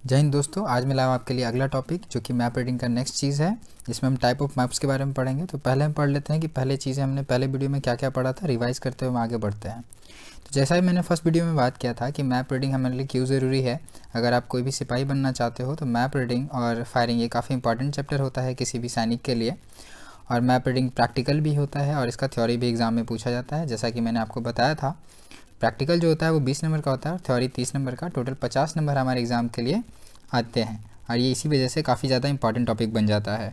जय हिंद दोस्तों, आज मैं लाया हूं आपके लिए अगला टॉपिक जो कि मैप रीडिंग का नेक्स्ट चीज़ है, जिसमें हम टाइप ऑफ मैप्स के बारे में पढ़ेंगे। तो पहले हम पढ़ लेते हैं कि पहले चीज़ें हमने पहले वीडियो में क्या क्या पढ़ा था, रिवाइज करते हुए हम आगे बढ़ते हैं। तो जैसा ही मैंने फर्स्ट वीडियो में बात किया था कि मैप रीडिंग हमारे लिए क्यों ज़रूरी है। अगर आप कोई भी सिपाही बनना चाहते हो तो मैप रीडिंग और फायरिंग ये काफ़ी इंपॉर्टेंट चैप्टर होता है किसी भी सैनिक के लिए। और मैप रीडिंग प्रैक्टिकल भी होता है और इसका थ्योरी भी एग्ज़ाम में पूछा जाता है। जैसा कि मैंने आपको बताया था, प्रैक्टिकल जो होता है वो 20 नंबर का होता है और थ्योरी 30 नंबर का, टोटल 50 नंबर हमारे एग्ज़ाम के लिए आते हैं और ये इसी वजह से काफ़ी ज़्यादा इंपॉर्टेंट टॉपिक बन जाता है।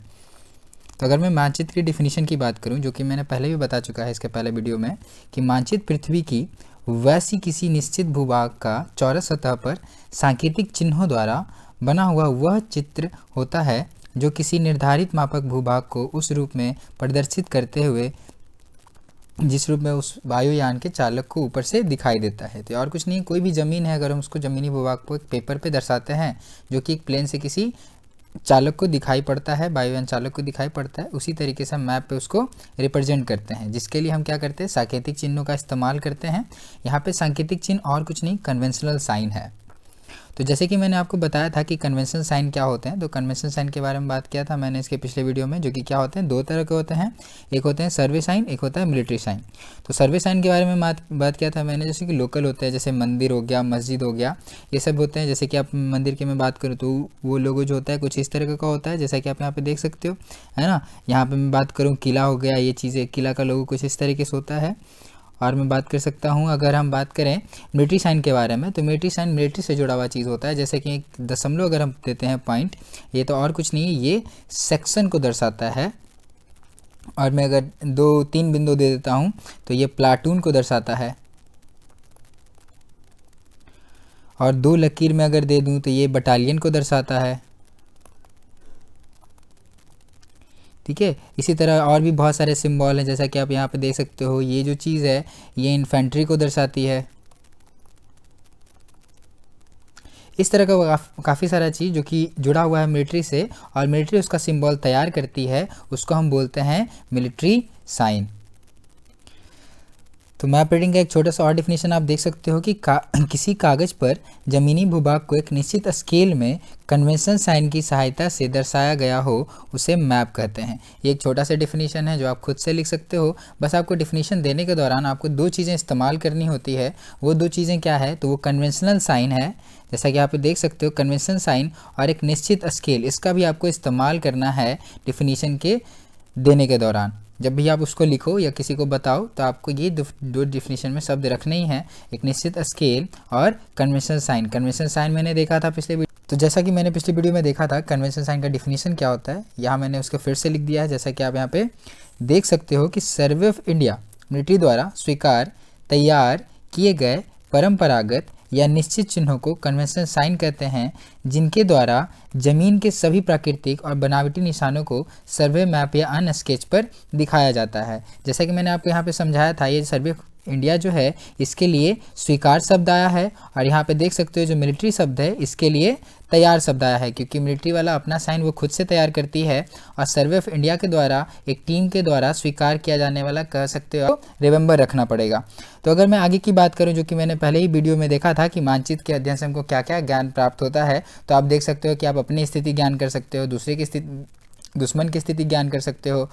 तो अगर मैं मानचित्र की डिफिनीशन की बात करूं, जो कि मैंने पहले भी बता चुका है इसके पहले वीडियो में, कि मानचित्र पृथ्वी की वैसी किसी निश्चित भूभाग का चौरस सतह पर सांकेतिक चिन्हों द्वारा बना हुआ वह चित्र होता है जो किसी निर्धारित मापक भूभाग को उस रूप में प्रदर्शित करते हुए जिस रूप में उस वायुयान के चालक को ऊपर से दिखाई देता है। तो और कुछ नहीं, कोई भी ज़मीन है, अगर हम उसको ज़मीनी भूभाग को एक पेपर पे दर्शाते हैं जो कि एक प्लेन से किसी चालक को दिखाई पड़ता है, वायुयान चालक को दिखाई पड़ता है, उसी तरीके से हम मैप पे उसको रिप्रेजेंट करते हैं, जिसके लिए हम क्या करते हैं, सांकेतिक चिन्हों का इस्तेमाल करते हैं। यहाँ पे सांकेतिक चिन्ह और कुछ नहीं, कन्वेंशनल साइन है। तो जैसे कि मैंने आपको बताया था कि कन्वेंशनल साइन क्या होते हैं, तो कन्वेंशनल साइन के बारे में बात किया था मैंने इसके पिछले वीडियो में, जो कि क्या होते हैं, दो तरह के होते हैं। एक होते हैं सर्वे साइन, एक होता है मिलिट्री साइन। तो सर्वे साइन के बारे में बात किया था मैंने, जैसे कि लोकल होते हैं, जैसे मंदिर हो गया, मस्जिद हो गया, ये सब होते हैं। जैसे कि आप मंदिर की मैं बात करूँ तो वो लोगो जो होता है कुछ इस तरह का होता है, जैसा कि आप यहाँ पे देख सकते हो, है ना। यहाँ पे मैं बात करूँ किला हो गया, ये चीज़ें, किला का लोगो कुछ इस तरीके से होता है। और मैं बात कर सकता हूँ, अगर हम बात करें मिलिट्री साइन के बारे में, तो मिलिट्री साइन मिलिट्री से जुड़ा हुआ चीज़ होता है। जैसे कि एक दशमलव अगर हम देते हैं पॉइंट, ये तो और कुछ नहीं है, ये सेक्शन को दर्शाता है। और मैं अगर 2-3 बिंदु दे देता हूँ तो ये प्लाटून को दर्शाता है। और 2 लकीर में अगर दे दूँ तो ये बटालियन को दर्शाता है। ठीक है, इसी तरह और भी बहुत सारे सिंबल हैं, जैसा कि आप यहाँ पे देख सकते हो, ये जो चीज़ है ये इन्फेंट्री को दर्शाती है। इस तरह का काफ़ी सारा चीज़ जो कि जुड़ा हुआ है मिलिट्री से, और मिलिट्री उसका सिंबल तैयार करती है, उसको हम बोलते हैं मिलिट्री साइन। तो मैप रीडिंग का एक छोटा सा और डिफिनेशन आप देख सकते हो कि किसी कागज़ पर ज़मीनी भूभाग को एक निश्चित स्केल में कन्वेंशन साइन की सहायता से दर्शाया गया हो, उसे मैप कहते हैं। ये एक छोटा सा डिफिनेशन है जो आप खुद से लिख सकते हो। बस आपको डिफिनेशन देने के दौरान आपको 2 चीज़ें इस्तेमाल करनी होती है। वो 2 चीज़ें क्या है, तो वो कन्वेंशनल साइन है, जैसा कि आप देख सकते हो कन्वेंशन साइन, और एक निश्चित स्केल, इसका भी आपको इस्तेमाल करना है डिफिनीशन के देने के दौरान। जब भी आप उसको लिखो या किसी को बताओ तो आपको ये 2 डिफिनीशन में शब्द रखने ही हैं, एक निश्चित स्केल और कन्वेंशनल साइन। कन्वेंशनल साइन मैंने देखा था पिछले वीडियो, तो जैसा कि मैंने पिछले वीडियो में देखा था कन्वेंशनल साइन का डिफिनीशन क्या होता है, यहाँ मैंने उसको फिर से लिख दिया है। जैसा कि आप यहाँ पे देख सकते हो कि सर्वे ऑफ इंडिया मिलिट्री द्वारा स्वीकार तैयार किए गए परंपरागत या निश्चित चिन्हों को कन्वेंशनल साइन कहते हैं, जिनके द्वारा जमीन के सभी प्राकृतिक और बनावटी निशानों को सर्वे मैप या अन्य स्केच पर दिखाया जाता है। जैसा कि मैंने आपको यहाँ पे समझाया था, ये सर्वे इंडिया जो है इसके लिए स्वीकार शब्द आया है, और यहाँ पे देख सकते हो जो मिलिट्री शब्द है इसके लिए तैयार शब्द आया है, क्योंकि मिलिट्री वाला अपना साइन वो खुद से तैयार करती है, और सर्वे ऑफ इंडिया के द्वारा एक टीम के द्वारा स्वीकार किया जाने वाला कह सकते हो, रिमेंबर रखना पड़ेगा। तो अगर मैं आगे की बात करूं, जो कि मैंने पहले ही वीडियो में देखा था कि मानचित्र के अध्ययन से हमको क्या क्या ज्ञान प्राप्त होता है, तो आप देख सकते हो कि आप अपनी स्थिति ज्ञान कर सकते हो, दूसरे की स्थिति, दुश्मन की स्थिति ज्ञान कर सकते हो,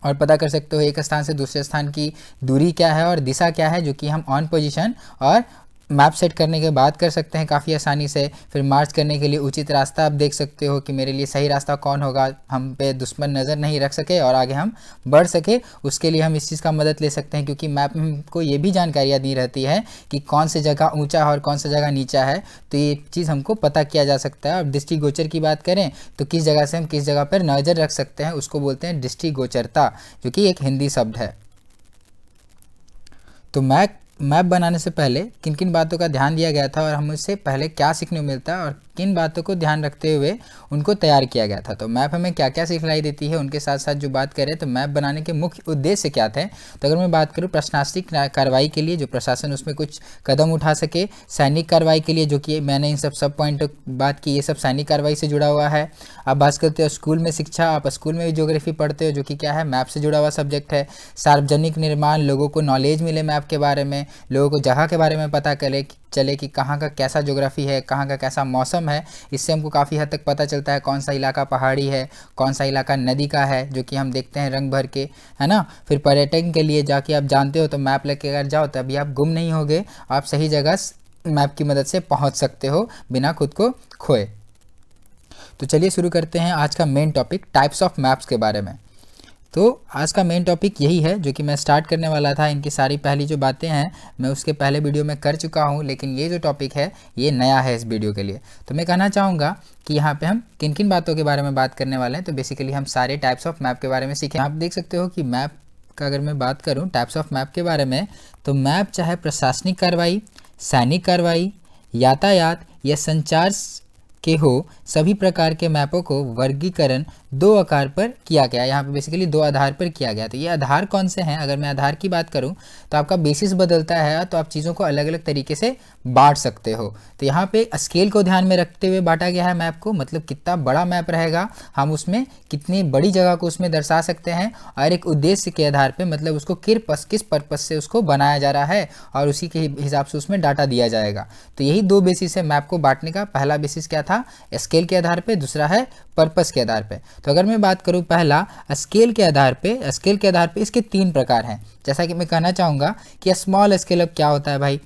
और पता कर सकते हो एक स्थान से दूसरे स्थान की दूरी क्या है और दिशा क्या है, जो कि हम ऑन पोजीशन और मैप सेट करने के बाद कर सकते हैं काफ़ी आसानी से। फिर मार्च करने के लिए उचित रास्ता आप देख सकते हो कि मेरे लिए सही रास्ता कौन होगा, हम पे दुश्मन नज़र नहीं रख सके और आगे हम बढ़ सके, उसके लिए हम इस चीज़ का मदद ले सकते हैं, क्योंकि मैप में हमको ये भी जानकारियाँ दी रहती है कि कौन सी जगह ऊंचा है और कौन सी जगह नीचा है, तो ये चीज़ हमको पता किया जा सकता है। और दृष्टिगोचर की बात करें तो किस जगह से हम किस जगह पर नज़र रख सकते हैं, उसको बोलते हैं दृष्टिगोचरता, जो कि एक हिंदी शब्द है। तो मैप बनाने से पहले किन किन बातों का ध्यान दिया गया था और हमें उससे पहले क्या सीखने को मिलता है और किन बातों को ध्यान रखते हुए उनको तैयार किया गया था। तो मैप हमें क्या क्या सिखलाई देती है, उनके साथ साथ जो बात करें तो मैप बनाने के मुख्य उद्देश्य क्या थे। तो अगर मैं बात करूं प्रशासनिक कार्रवाई के लिए, जो प्रशासन उसमें कुछ कदम उठा सके, सैनिक कार्रवाई के लिए, जो कि मैंने इन सब पॉइंट बात की, ये सब सैनिक कार्रवाई से जुड़ा हुआ है। आप बात करते हो स्कूल में शिक्षा, आप स्कूल में भी ज्योग्राफी पढ़ते हो, जो कि क्या है, मैप से जुड़ा हुआ सब्जेक्ट है। सार्वजनिक निर्माण, लोगों को नॉलेज मिले मैप के बारे में, लोगों को जगह के बारे में पता चले कि कहाँ का कैसा ज्योग्राफी है, कहाँ का कैसा मौसम है। इससे हमको काफ़ी हद तक पता चलता है कौन सा इलाका पहाड़ी है, कौन सा इलाका नदी का है, जो कि हम देखते हैं रंग भर के, है ना। फिर पर्यटन के लिए जाके आप जानते हो तो मैप लेके अगर जाओ तो अभी आप गुम नहीं होगे, आप सही जगह मैप की मदद से पहुंच सकते हो बिना खुद को खोए। तो चलिए शुरू करते हैं आज का main topic, types of maps के बारे में। तो आज का मेन टॉपिक यही है जो कि मैं स्टार्ट करने वाला था। इनकी सारी पहली जो बातें हैं मैं उसके पहले वीडियो में कर चुका हूं, लेकिन ये जो टॉपिक है ये नया है इस वीडियो के लिए। तो मैं कहना चाहूँगा कि यहाँ पे हम किन किन बातों के बारे में बात करने वाले हैं। तो बेसिकली हम सारे टाइप्स ऑफ मैप के बारे में सीखें। आप देख सकते हो कि मैप का अगर मैं बात करूँ टाइप्स ऑफ मैप के बारे में, तो मैप चाहे प्रशासनिक कार्रवाई, सैनिक कार्रवाई, यातायात या संचार के हो, सभी प्रकार के मैपों को वर्गीकरण दो आकार पर किया गया। यहाँ पे बेसिकली दो आधार पर किया गया। तो ये आधार कौन से हैं? अगर मैं आधार की बात करूँ तो आपका बेसिस बदलता है, तो आप चीज़ों को अलग अलग तरीके से बांट सकते हो। तो यहाँ पे स्केल को ध्यान में रखते हुए बांटा गया है मैप को, मतलब कितना बड़ा मैप रहेगा, हम उसमें कितनी बड़ी जगह को उसमें दर्शा सकते हैं, और एक उद्देश्य के आधार पर, मतलब उसको किस पर्पस से उसको बनाया जा रहा है, और उसी के हिसाब से उसमें डाटा दिया जाएगा। तो यही दो बेसिस है मैप को बांटने का। पहला बेसिस क्या था? स्केल के आधार पे, दूसरा है पर्पस के आधार पे। तो अगर मैं बात करूं पहला स्केल के आधार पे इसके 3 प्रकार हैं। जैसा कि मैं कहना चाहूँगा कि स्मॉल स्केल अब क्या होता है भाई?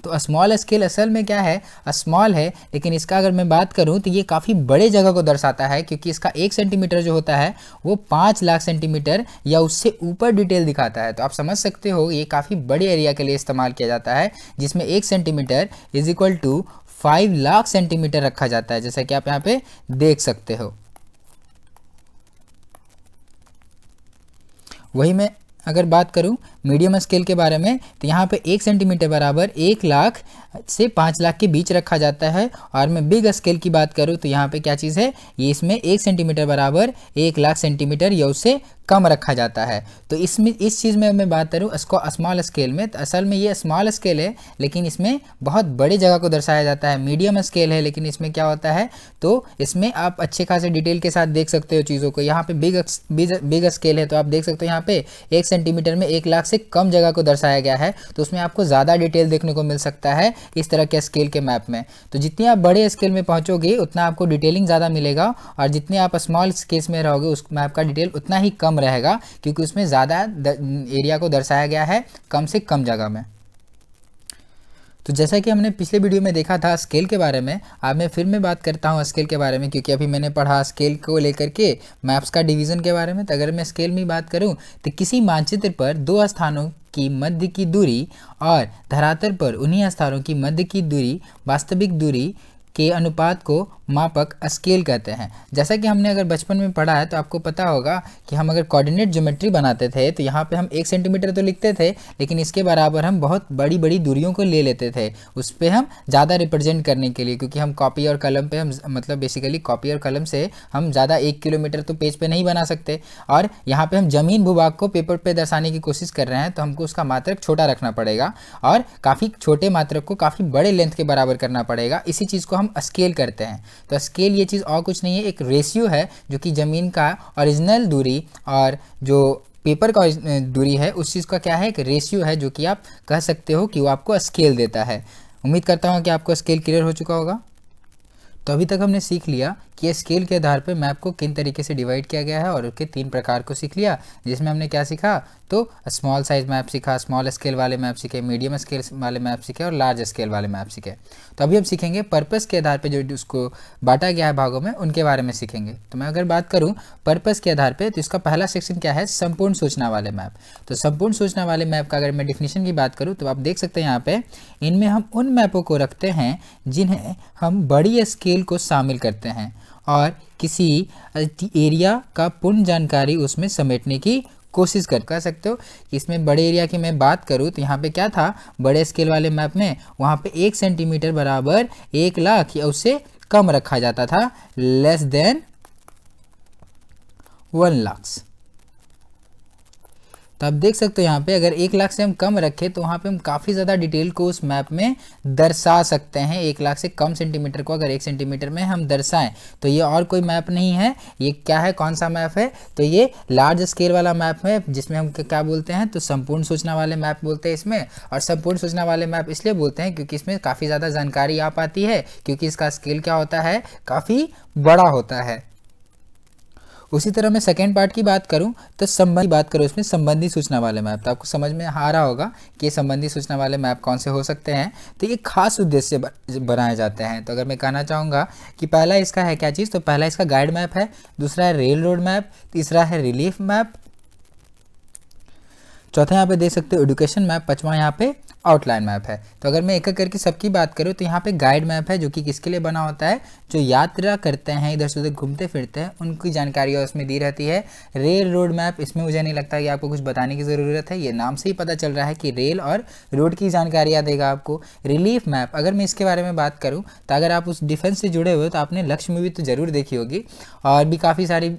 तो स्मॉल स्केल असल में क्या है? स्मॉल है, लेकिन इसका अगर मैं बात करूं तो ये काफ़ी बड़े जगह को दर्शाता है, क्योंकि इसका 1 सेंटीमीटर जो होता है वो 5 लाख सेंटीमीटर या उससे ऊपर डिटेल दिखाता है। तो आप समझ सकते हो ये काफ़ी बड़े एरिया के लिए इस्तेमाल किया जाता है, जिसमें 1 centimetre is equal to 5 lakh centimetre रखा जाता है, जैसा कि आप यहाँ पे देख सकते हो। वही मैं अगर बात करूं मीडियम स्केल के बारे में, तो यहाँ पे 1 सेंटीमीटर बराबर 1 लाख से 5 लाख के बीच रखा जाता है। और मैं बिग स्केल की बात करूं तो यहाँ पे क्या चीज़ है? ये इसमें 1 सेंटीमीटर बराबर 1 लाख सेंटीमीटर या उससे कम रखा जाता है। तो इसमें इस चीज़ में मैं बात करूँ इसको स्मॉल स्केल में, तो असल में ये स्मॉल स्केल है, लेकिन इसमें बहुत बड़े जगह को दर्शाया जाता है। मीडियम स्केल है, लेकिन इसमें क्या होता है? तो इसमें आप अच्छे खासे डिटेल के साथ देख सकते हो चीज़ों को। यहाँ पे बिग स्केल है, तो आप देख सकते हो यहाँ पे 1 सेंटीमीटर में 1 लाख से कम जगह को दर्शाया गया है, तो उसमें आपको ज़्यादा डिटेल देखने को मिल सकता है इस तरह के स्केल के मैप में। तो जितनी आप बड़े स्केल में पहुँचोगे उतना आपको डिटेलिंग ज़्यादा मिलेगा, और जितने आप स्मॉल स्केल में रहोगे उस मैप का डिटेल उतना ही कम रहेगा, क्योंकि उसमें ज़्यादा एरिया को दर्शाया गया है कम से कम जगह में। तो जैसा कि हमने पिछले वीडियो में देखा था स्केल के बारे में, अब मैं फिर मैं बात करता हूँ स्केल के बारे में, क्योंकि अभी मैंने पढ़ा स्केल को लेकर के मैप्स का डिवीज़न के बारे में। तो अगर मैं स्केल में बात करूँ तो किसी मानचित्र पर 2 स्थानों की मध्य की दूरी और धरातल पर उन्हीं स्थानों की मध्य की दूरी वास्तविक दूरी के अनुपात को मापक स्केल कहते हैं। जैसा कि हमने अगर बचपन में पढ़ा है तो आपको पता होगा कि हम अगर कोऑर्डिनेट ज्योमेट्री बनाते थे तो यहाँ पे हम 1 सेंटीमीटर तो लिखते थे, लेकिन इसके बराबर हम बहुत बड़ी बड़ी दूरियों को ले लेते थे उस पर हम ज़्यादा रिप्रेजेंट करने के लिए, क्योंकि हम कॉपी और कलम पे हम मतलब बेसिकली कॉपी और कलम से हम ज़्यादा 1 किलोमीटर तो पेज पे नहीं बना सकते। और यहाँ पे हम ज़मीन भूभाग को पेपर पे दर्शाने की कोशिश कर रहे हैं, तो हमको उसका मात्रक छोटा रखना पड़ेगा और काफ़ी छोटे मात्रक को काफ़ी बड़े लेंथ के बराबर करना पड़ेगा। इसी चीज़ को हम स्केल करते हैं। तो स्केल ये चीज़ और कुछ नहीं है, एक रेशियो है जो कि ज़मीन का ओरिजिनल दूरी और जो पेपर का दूरी है उस चीज़ का क्या है? एक रेशियो है, जो कि आप कह सकते हो कि वो आपको स्केल देता है। उम्मीद करता हूँ कि आपको स्केल क्लियर हो चुका होगा। तो अभी तक हमने सीख लिया कि स्केल के आधार पर मैप को किन तरीके से डिवाइड किया गया है, और उसके 3 प्रकार को सीख लिया, जिसमें हमने क्या सीखा? तो स्मॉल साइज मैप सीखा, स्मॉल स्केल वाले मैप सीखे, मीडियम स्केल वाले मैप सीखे और लार्ज स्केल वाले मैप सीखे। तो अभी हम सीखेंगे पर्पस के आधार पर जो उसको बांटा गया है भागों में, उनके बारे में सीखेंगे। तो मैं अगर बात करूँ पर्पस के आधार पर, तो इसका पहला सेक्शन क्या है? संपूर्ण सूचना वाले मैप। तो संपूर्ण सूचना वाले मैप का अगर मैं डिफिनीशन की बात करूँ तो आप देख सकते हैं यहाँ पे, इनमें हम उन मैपों को रखते हैं जिन्हें हम बड़ी स्केल को शामिल करते हैं और किसी एरिया का पूर्ण जानकारी उसमें समेटने की कोशिश कर सकते हो। इसमें बड़े एरिया की मैं बात करूँ तो यहाँ पे क्या था? बड़े स्केल वाले मैप में वहाँ पे 1 सेंटीमीटर बराबर 1 लाख या उससे कम रखा जाता था, लेस देन 1 लाख। तो आप देख सकते हो यहाँ पे अगर 1 लाख से हम कम रखें तो वहाँ पे हम काफ़ी ज़्यादा डिटेल को उस मैप में दर्शा सकते हैं। 1 लाख से कम सेंटीमीटर को अगर 1 सेंटीमीटर में हम दर्शाएं तो ये और कोई मैप नहीं है, ये क्या है, कौन सा मैप है, तो ये लार्ज स्केल वाला मैप है जिसमें हम क्या बोलते हैं, तो संपूर्ण सूचना वाले मैप बोलते हैं इसमें। और संपूर्ण सूचना वाले मैप इसलिए बोलते हैं क्योंकि इसमें काफ़ी ज़्यादा जानकारी आ पाती है, क्योंकि इसका स्केल क्या होता है, काफ़ी बड़ा होता है। उसी तरह मैं सेकेंड पार्ट की बात करूं तो संबंधी बात करूं, इसमें संबंधी सूचना वाले मैप, तो आपको समझ में आ रहा होगा कि ये संबंधी सूचना वाले मैप कौन से हो सकते हैं। तो ये खास उद्देश्य से बनाए जाते हैं। तो अगर मैं कहना चाहूँगा कि पहला इसका है क्या चीज़, तो पहला इसका गाइड मैप है, दूसरा है रेल रोड मैप, तीसरा है रिलीफ मैप, चौथा यहाँ पे देख सकते हो एजुकेशन मैप, पांचवा यहाँ पे आउटलाइन मैप है। तो अगर मैं एक एक करके सबकी बात करूँ तो यहाँ पे गाइड मैप है जो कि किसके लिए बना होता है, जो यात्रा करते हैं, इधर से उधर घूमते फिरते हैं, उनकी जानकारी उसमें दी रहती है। रेल रोड मैप, इसमें मुझे नहीं लगता कि आपको कुछ बताने की ज़रूरत है, ये नाम से ही पता चल रहा है कि रेल और रोड की जानकारियाँ देगा आपको। रिलीफ मैप, अगर मैं इसके बारे में बात करूँ तो अगर आप उस डिफेंस से जुड़े हुए हो तो आपने लक्ष्य मूवी तो ज़रूर देखी होगी और भी काफ़ी सारी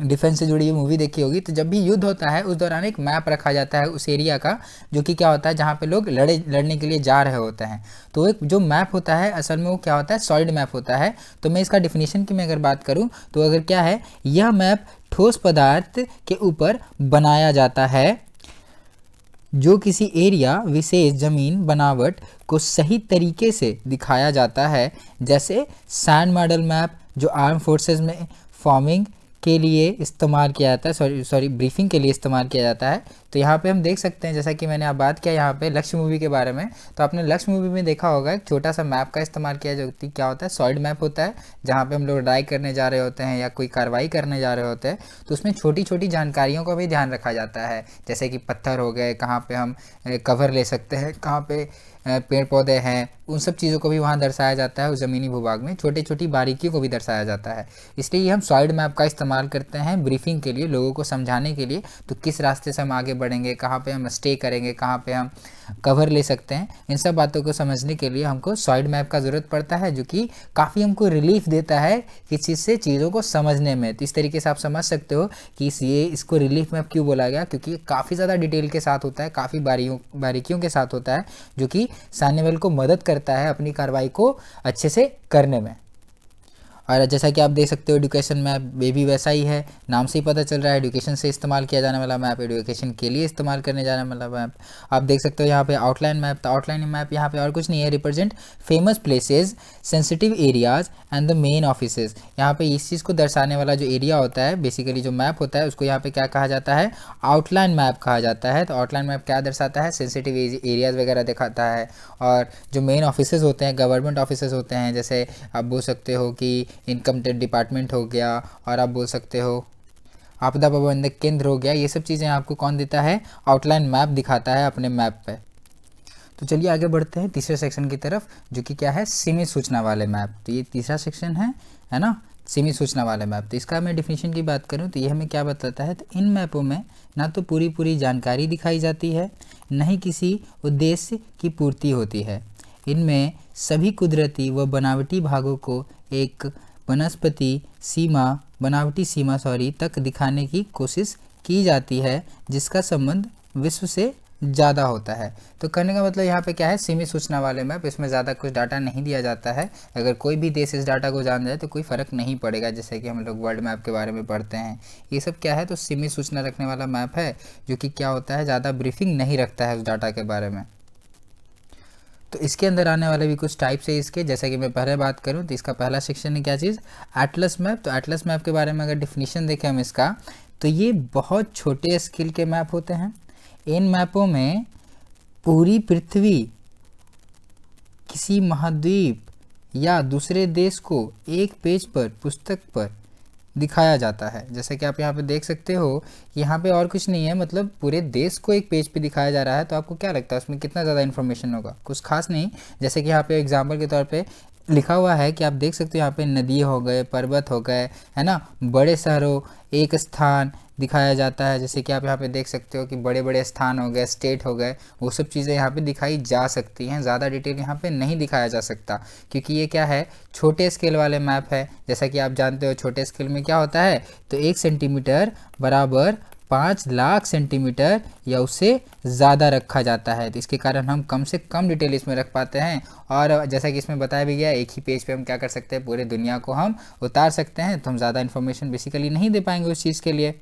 डिफेंस से जुड़ी मूवी देखी होगी। तो जब भी युद्ध होता है उस दौरान एक मैप रखा जाता है उस एरिया का, जो कि क्या होता है, जहाँ पे लोग लड़ने के लिए जा रहे होते हैं। तो एक जो मैप होता है असल में वो क्या होता है, सॉलिड मैप होता है। तो मैं इसका डिफिनीशन की मैं अगर बात करूँ तो अगर क्या है, यह मैप ठोस पदार्थ के ऊपर बनाया जाता है जो किसी एरिया विशेष जमीन बनावट को सही तरीके से दिखाया जाता है। जैसे सैंड मॉडल मैप जो आर्म फोर्सेस में फॉर्मिंग के लिए इस्तेमाल किया जाता है, सॉरी ब्रीफिंग के लिए इस्तेमाल किया जाता है। तो यहाँ पे हम देख सकते हैं, जैसा कि मैंने आप बात किया यहाँ पे लक्ष्य मूवी के बारे में, तो आपने लक्ष्य मूवी में देखा होगा एक छोटा सा मैप का इस्तेमाल किया जो कि क्या होता है, सॉलिड मैप होता है, जहाँ पे हम लोग लड़ाई करने जा रहे होते हैं या कोई कार्रवाई करने जा रहे होते हैं। तो उसमें छोटी छोटी जानकारियों का भी ध्यान रखा जाता है, जैसे कि पत्थर हो गए, कहाँ पे हम कवर ले सकते हैं, कहाँ पे पेड़ पौधे हैं, उन सब चीज़ों को भी वहाँ दर्शाया जाता है। उस ज़मीनी भूभाग में छोटी छोटी बारीकियों को भी दर्शाया जाता है। इसलिए हम सॉलिड मैप का इस्तेमाल करते हैं ब्रीफिंग के लिए, लोगों को समझाने के लिए, तो किस रास्ते से हम आगे बढ़ेंगे, कहाँ पे हम स्टे करेंगे, कहाँ पे हम कवर ले सकते हैं, इन सब बातों को समझने के लिए हमको सॉलिड मैप का ज़रूरत पड़ता है, जो कि काफ़ी हमको रिलीफ देता है किस चीज़ से, चीज़ों को समझने में। तो इस तरीके से आप समझ सकते हो कि इसको रिलीफ मैप क्यों बोला गया, क्योंकि काफ़ी ज़्यादा डिटेल के साथ होता है, काफ़ी बारीकियों के साथ होता है, जो कि सैन्य बल को मदद करता है अपनी कार्रवाई को अच्छे से करने में। और जैसा कि आप देख सकते हो एजुकेशन मैप भी वैसा ही है, नाम से ही पता चल रहा है एजुकेशन से इस्तेमाल किया जाने वाला मैप, एजुकेशन के लिए इस्तेमाल करने जाने वाला मैप। आप देख सकते हो यहाँ पे आउटलाइन मैप, तो आउटलाइन मैप यहाँ पे और कुछ नहीं है, represent famous places, sensitive areas and the main offices. यहाँ पे इस चीज़ को दर्शाने वाला जो एरिया होता है, बेसिकली जो मैप होता है, उसको यहाँ पे क्या कहा जाता है, आउटलाइन मैप कहा जाता है। तो आउटलाइन मैप क्या दर्शाता है, सेंसिटिव एरियाज वगैरह दिखाता है। और जो मेन ऑफिसेज होते हैं, गवर्नमेंट ऑफिसेज होते हैं, जैसे आप बोल सकते हो कि इनकम टैक्स डिपार्टमेंट हो गया, और आप बोल सकते हो आपदा प्रबंधन केंद्र हो गया, ये सब चीज़ें आपको कौन देता है, आउटलाइन मैप दिखाता है अपने मैप पे। तो चलिए आगे बढ़ते हैं तीसरे सेक्शन की तरफ, जो कि क्या है, सीमित सूचना वाले मैप। तो ये तीसरा सेक्शन है ना, सीमित सूचना वाले मैप। तो इसका मैं डिफिनीशन की बात करूं तो ये हमें क्या बताता है, तो इन मैपों में ना तो पूरी जानकारी दिखाई जाती है, न ही किसी उद्देश्य की पूर्ति होती है। इनमें सभी कुदरती व बनावटी भागों को एक बनावटी सीमा तक दिखाने की कोशिश की जाती है, जिसका संबंध विश्व से ज़्यादा होता है। तो कहने का मतलब यहाँ पे क्या है, सीमित सूचना वाले मैप, इसमें ज़्यादा कुछ डाटा नहीं दिया जाता है। अगर कोई भी देश इस डाटा को जान जाए तो कोई फ़र्क नहीं पड़ेगा, जैसे कि हम लोग वर्ल्ड मैप के बारे में पढ़ते हैं। ये सब क्या है, तो सीमित सूचना रखने वाला मैप है, जो कि क्या होता है, ज़्यादा ब्रीफिंग नहीं रखता है उस डाटा के बारे में। तो इसके अंदर आने वाले भी कुछ टाइप्स है इसके, जैसे कि मैं पहले बात करूं तो इसका पहला सेक्शन है क्या चीज़, एटलस मैप। तो एटलस मैप के बारे में अगर डिफिनीशन देखें हम इसका, तो ये बहुत छोटे स्केल के मैप होते हैं। इन मैपों में पूरी पृथ्वी, किसी महाद्वीप या दूसरे देश को एक पेज पर, पुस्तक पर दिखाया जाता है। जैसे कि आप यहाँ पे देख सकते हो, यहाँ पे और कुछ नहीं है, मतलब पूरे देश को एक पेज पे दिखाया जा रहा है। तो आपको क्या लगता है उसमें कितना ज़्यादा इन्फॉर्मेशन होगा, कुछ खास नहीं। जैसे कि यहाँ पे एग्जाम्पल के तौर पे लिखा हुआ है कि आप देख सकते हो यहाँ पे नदी हो गए, पर्वत हो गए, है ना, बड़े शहरों, एक स्थान दिखाया जाता है। जैसे कि आप यहाँ पे देख सकते हो कि बड़े बड़े स्थान हो गए, स्टेट हो गए, वो सब चीज़ें यहाँ पे दिखाई जा सकती हैं। ज़्यादा डिटेल यहाँ पे नहीं दिखाया जा सकता, क्योंकि ये क्या है, छोटे स्केल वाले मैप है। जैसा कि आप जानते हो छोटे स्केल में क्या होता है, तो 1 सेंटीमीटर बराबर 5 लाख सेंटीमीटर या उससे ज़्यादा रखा जाता है। तो इसके कारण हम कम से कम डिटेल इसमें रख पाते हैं। और जैसा कि इसमें बताया भी गया, एक ही पेज पे हम क्या कर सकते हैं, पूरे दुनिया को हम उतार सकते हैं। तो हम ज़्यादा इन्फॉर्मेशन बेसिकली नहीं दे पाएंगे उस चीज़ के लिए।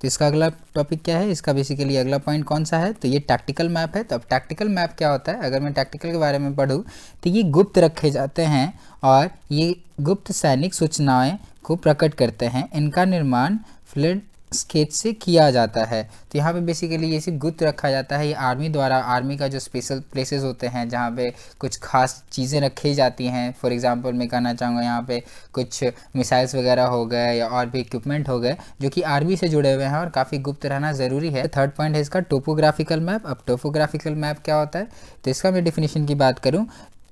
तो इसका अगला टॉपिक क्या है, इसका बेसिकली अगला पॉइंट कौन सा है, तो ये टैक्टिकल मैप है। तो अब टैक्टिकल मैप क्या होता है, अगर मैं टैक्टिकल के बारे में पढ़ूँ तो ये गुप्त रखे जाते हैं और ये गुप्त सैनिक सूचनाएं को प्रकट करते हैं। इनका निर्माण फ्लड स्केच से किया जाता है। तो यहाँ पे बेसिकली ये सिर्फ गुप्त रखा जाता है। ये आर्मी द्वारा, आर्मी का जो स्पेशल प्लेसेस होते हैं जहाँ पे कुछ खास चीज़ें रखी जाती हैं। फॉर एग्जांपल मैं कहना चाहूँगा यहाँ पे कुछ मिसाइल्स वगैरह हो गए या और भी इक्विपमेंट हो गए जो कि आर्मी से जुड़े हुए हैं और काफ़ी गुप्त रहना ज़रूरी है। थर्ड पॉइंट है इसका टोपोग्राफिकल मैप। अब टोपोग्राफिकल मैप क्या होता है, तो इसका मैं डिफिनीशन की बात करूँ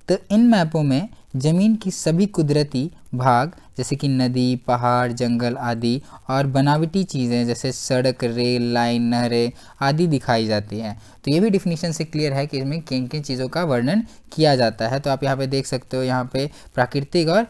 तो इन मैपों में ज़मीन की सभी कुदरती भाग जैसे कि नदी, पहाड़, जंगल आदि और बनावटी चीज़ें जैसे सड़क, रेल लाइन, नहरें आदि दिखाई जाती हैं। तो ये भी डिफिनीशन से क्लियर है कि इसमें किन किन चीज़ों का वर्णन किया जाता है। तो आप यहाँ पे देख सकते हो, यहाँ पे प्राकृतिक और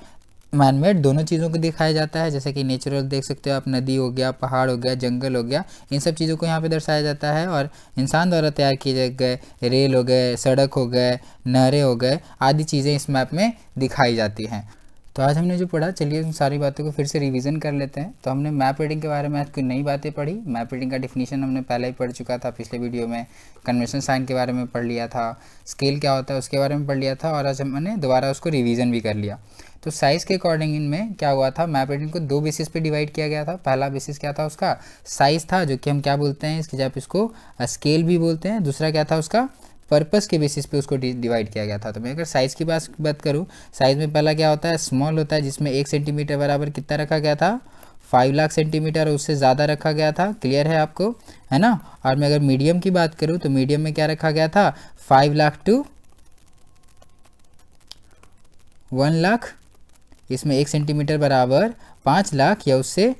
मैनमेड दोनों चीज़ों को दिखाया जाता है। जैसे कि नेचुरल देख सकते हो आप, नदी हो गया, पहाड़ हो गया, जंगल हो गया, इन सब चीज़ों को यहाँ पे दर्शाया जाता है। और इंसान द्वारा तैयार किए गए रेल हो गए, सड़क हो गए, नहरें हो गए आदि चीज़ें इस मैप में दिखाई जाती हैं। तो आज हमने जो पढ़ा, चलिए उन सारी बातों को फिर से रिवीजन कर लेते हैं। तो हमने मैप रीडिंग के बारे में आज कोई नई बातें पढ़ी। मैप रीडिंग का डिफिनीशन हमने पहले ही पढ़ चुका था पिछले वीडियो में। कन्वेंशन साइन के बारे में पढ़ लिया था, स्केल क्या होता है उसके बारे में पढ़ लिया था, और आज हमने दोबारा उसको रिवीजन भी कर लिया। तो साइज़ के अकॉर्डिंग इनमें क्या हुआ था, मैप रीडिंग को 2 बेसिस पे डिवाइड किया गया था। पहला बेसिस क्या था उसका, साइज़ था, जो कि हम क्या बोलते हैं, इसकी जगह आप इसको स्केल भी बोलते हैं। दूसरा क्या था उसका, पर्पस के बेसिस पे उसको डिवाइड किया गया था। तो मैं अगर साइज़ की बात करूँ, साइज़ में पहला क्या होता है, स्मॉल होता है, जिसमें 1 सेंटीमीटर बराबर कितना रखा गया था, 5 लाख सेंटीमीटर, उससे ज़्यादा रखा गया था। क्लियर है आपको, है ना। और मैं अगर मीडियम की बात करूँ तो मीडियम में क्या रखा गया था, 5 लाख टू 1 लाख, इसमें 1 सेंटीमीटर बराबर 5 लाख या उससे,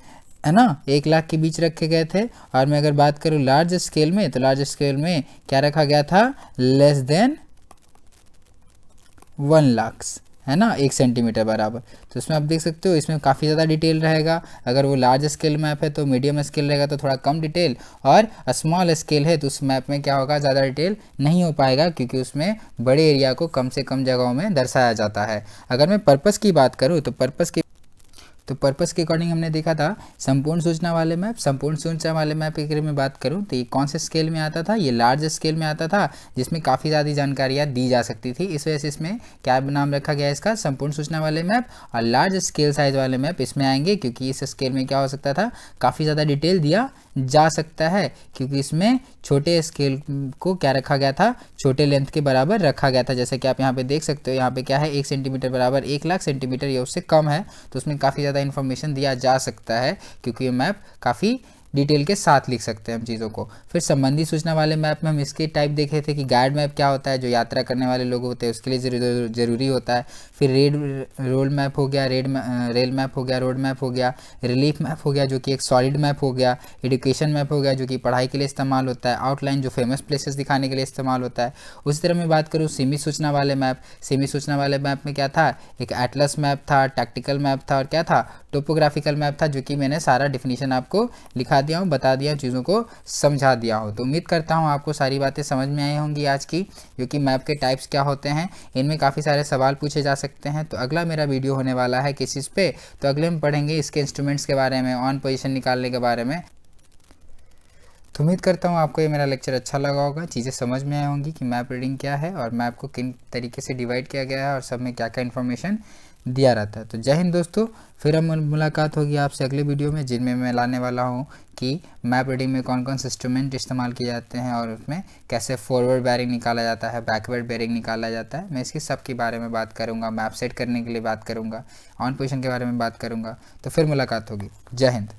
है ना, 1 लाख के बीच रखे गए थे। और मैं अगर बात करूँ लार्ज स्केल में, तो लार्ज स्केल में क्या रखा गया था, लेस देन 1 लाख, है ना, 1 सेंटीमीटर बराबर। तो इसमें आप देख सकते हो इसमें काफ़ी ज़्यादा डिटेल रहेगा। अगर वो लार्ज स्केल मैप है तो मीडियम स्केल रहेगा तो थोड़ा कम डिटेल, और स्मॉल स्केल है तो उस मैप में क्या होगा, ज़्यादा डिटेल नहीं हो पाएगा, क्योंकि उसमें बड़े एरिया को कम से कम जगहों में दर्शाया जाता है। अगर मैं पर्पस की बात करूँ तो पर्पस के अकॉर्डिंग हमने देखा था संपूर्ण सूचना वाले मैप। संपूर्ण सूचना वाले मैप के बारे में बात करूं तो ये कौन से स्केल में आता था, ये लार्ज स्केल में आता था, जिसमें काफ़ी ज़्यादा जानकारियाँ दी जा सकती थी। इस वजह से इसमें क्या नाम रखा गया इसका, संपूर्ण सूचना वाले मैप। और लार्ज स्केल साइज वाले मैप इसमें आएंगे, क्योंकि इस स्केल में क्या हो सकता था, काफ़ी ज़्यादा डिटेल दिया जा सकता है, क्योंकि इसमें छोटे स्केल को क्या रखा गया था, छोटे लेंथ के बराबर रखा गया था। जैसे कि आप यहाँ पे देख सकते हो, यहाँ पे क्या है, 1 सेंटीमीटर बराबर 1 लाख सेंटीमीटर या उससे कम है, तो उसमें काफ़ी ज़्यादा इन्फॉर्मेशन दिया जा सकता है, क्योंकि ये मैप काफ़ी डिटेल के साथ लिख सकते हैं हम चीज़ों को। फिर संबंधी सूचना वाले मैप में हम इसके टाइप देखे थे कि गाइड मैप क्या होता है, जो यात्रा करने वाले लोग होते हैं उसके लिए ज़रूरी होता है। फिर रोड मैप हो गया, रेल मैप हो गया, रोड मैप हो गया, रिलीफ मैप हो गया जो कि एक सॉलिड मैप हो गया, एजुकेशन मैप हो गया जो कि पढ़ाई के लिए इस्तेमाल होता है, आउटलाइन जो फेमस प्लेसेस दिखाने के लिए इस्तेमाल होता है। उसी तरह मैं बात करूँ सीमित सूचना वाले मैप, सीमित सूचना वाले मैप में क्या था, एक एटलस मैप था, टैक्टिकल मैप था, और क्या था, टोपोग्राफिकल मैप था, जो कि मैंने सारा डिफिनीशन आपको लिखा दिया हूँ, बता दिया, चीज़ों को समझा दिया हूँ। तो उम्मीद करता हूँ आपको सारी बातें समझ में आई होंगी आज की, जो कि मैप के टाइप्स क्या होते हैं, इनमें काफ़ी सारे सवाल पूछे जा सकते हैं। तो अगला मेरा वीडियो होने वाला है किस चीज़ पे, तो अगले हम पढ़ेंगे इसके इंस्ट्रूमेंट्स के बारे में, ऑन पोजीशन निकालने के बारे में। तो उम्मीद करता हूँ आपको ये मेरा लेक्चर अच्छा लगा होगा, चीज़ें समझ में आई होंगी कि मैप रीडिंग क्या है और मैप को किन तरीके से डिवाइड किया गया है और सब में क्या क्या इन्फॉर्मेशन दिया रहता है। तो जय हिंद दोस्तों, फिर हम मुलाकात होगी आपसे अगले वीडियो में, जिनमें मैं लाने वाला हूँ कि मैप रीडिंग में कौन कौन से इंस्ट्रूमेंट इस्तेमाल किए जाते हैं और उसमें कैसे फॉरवर्ड बेयरिंग निकाला जाता है, बैकवर्ड बेयरिंग निकाला जाता है। मैं इसकी सब के बारे में बात करूँगा, मैप सेट करने के लिए बात करूँगा, ऑन पोजीशन के बारे में बात करूँगा। तो फिर मुलाकात होगी, जय हिंद।